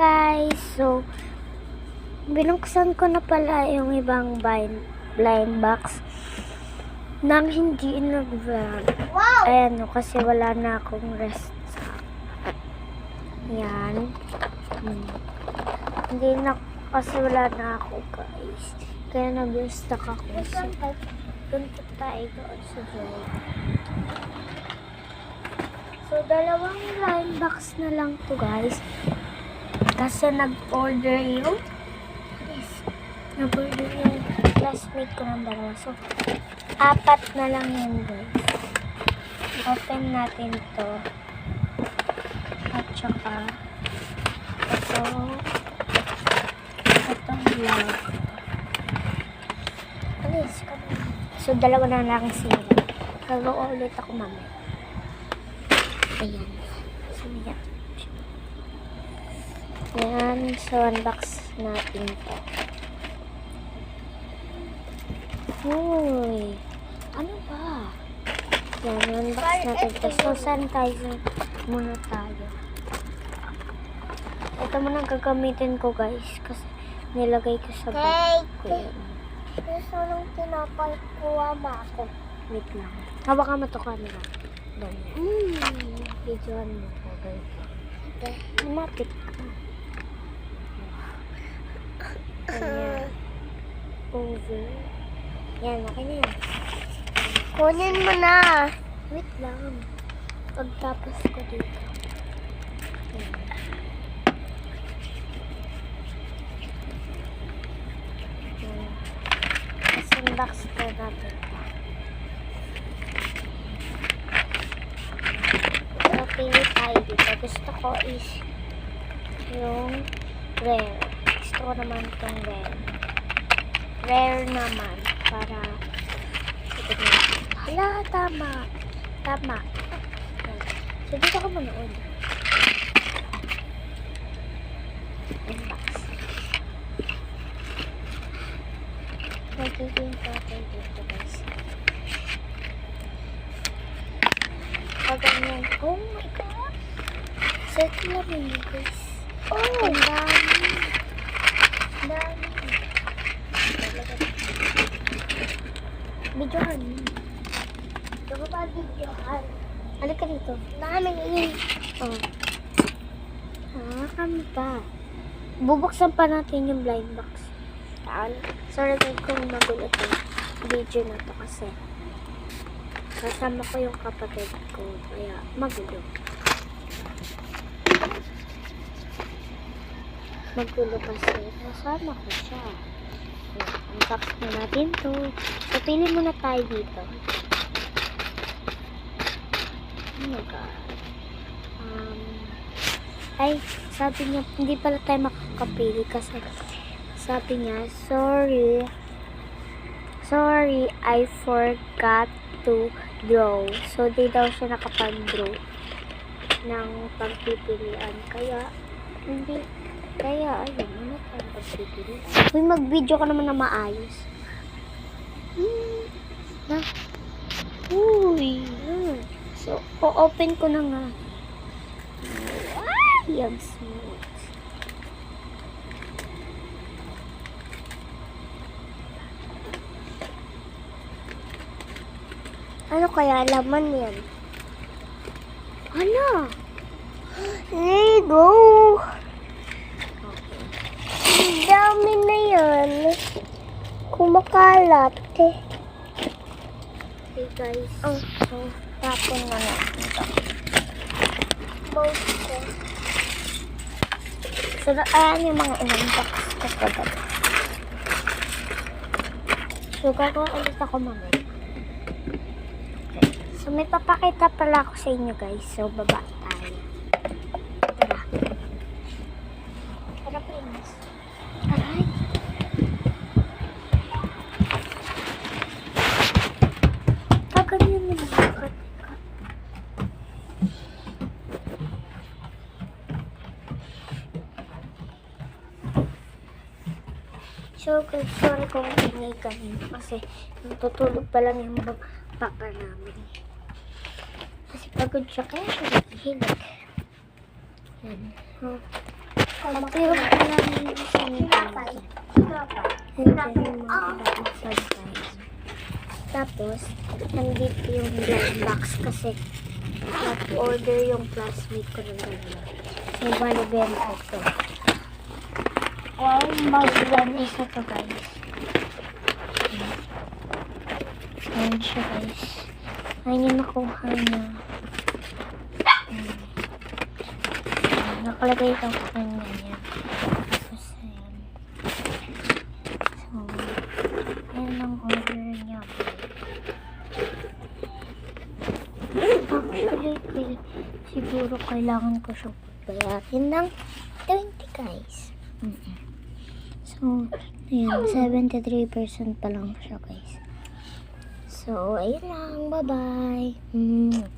guys, so binuksan ko na pala yung ibang blind box nang hindi nag-vlog. Ayan o, kasi wala na akong rest sa yan. Hindi na, kasi wala na ako guys, kaya nag-stuck ako. Punta tayo doon sa vlog. So, dalawang blind box na lang to guys. Kasi nag-order yung classmate ko ng dalawa. So, 4 na lang yun guys. Open natin to. At saka itong vlog. Alis kami. So, dalawa na lang sila. Kagawa ulit ako mamaya. Ayan. So, yan. So, unbox natin to. Uy. Ano ba? Yan, unbox natin to. So, sanitizer muna tayo. Ito muna gagamitin ko, guys. Kasi nilagay ko sa bag ko yan. Gusto nung tinapay kuha ba ako? Wait lang. Hawakan mo to camera. Videoan mo ko, guys. Lumapit ka. Ayan. Over. Yan, okay na yan. Kunin mo na. Wait lang. Pagtapos ko dito. Ayan. Ayan. Kasi box ko natin. So, pili tayo dito. Gusto ko is yung rare. Gusto ko naman itong rare. Rare naman. Para hala, tama. Tama. So, dito ko manood. Inbox. Magiging tatay dito guys. Ganyan. Oh my god. Set lang yun guys. Oh, ang dami. Ang dami. Videohan. Ito ko ba videohan? Halika dito. Namin yun. Oh. Kami pa. Bubuksan pa natin yung blind box. Sorry kung magulo itong video na to kasi kasama ko yung kapatid ko, kaya magulo. Magulo kasi kasama ko siya. Unbox na natin to. So, pili muna tayo dito. Oh my god. Ay, sabi niya, hindi pala tayo makakapili kasi sabi niya, sorry, I forgot to draw. So, di daw siya nakapag-draw ng pagpipilian. Kaya, hindi. Kaya, ayun, ano tayo pagpipilian? Uy, mag-video ka naman na maayos. Uy. So, o-open ko na nga. Ay, smooth. Ano kaya laman yan? Ano? Lego! Ang dami na yan. Kumakalat eh. Okay guys. So, tapon na natin ito. Mouse ko. So, ayan yung mga in-unbox ko kagabi. So, gagawa ulit ako mamaya. So, may papakita pala ako sa inyo guys. So, baba tayo. Tara. Tara, please. Aray. Kaganyan mo na. So, sorry kung ingay kanina kasi natutulog pa lang yung papa namin. Kasi pagod siya kaya siya nakihinig. Yan. Pero wala naman siya nito. Nandiyan yung mga nabuksan, guys. Tapos, nandito yung black box kasi nag-order yung classmate ko ng dalawa. So, bali, benta to. Wow, mag-yan. Isa to, guys. Ayan siya, guys. Ayan yung nakuha niya. Ayan. Nakalagay ito sa kanya niya. Tapos, ayan. So, ayan ang order niya. Actually, siguro kailangan ko siya bayarin ng 20, guys. So, ayan, 73% pa lang siya, guys. So, ayun lang. Bye-bye.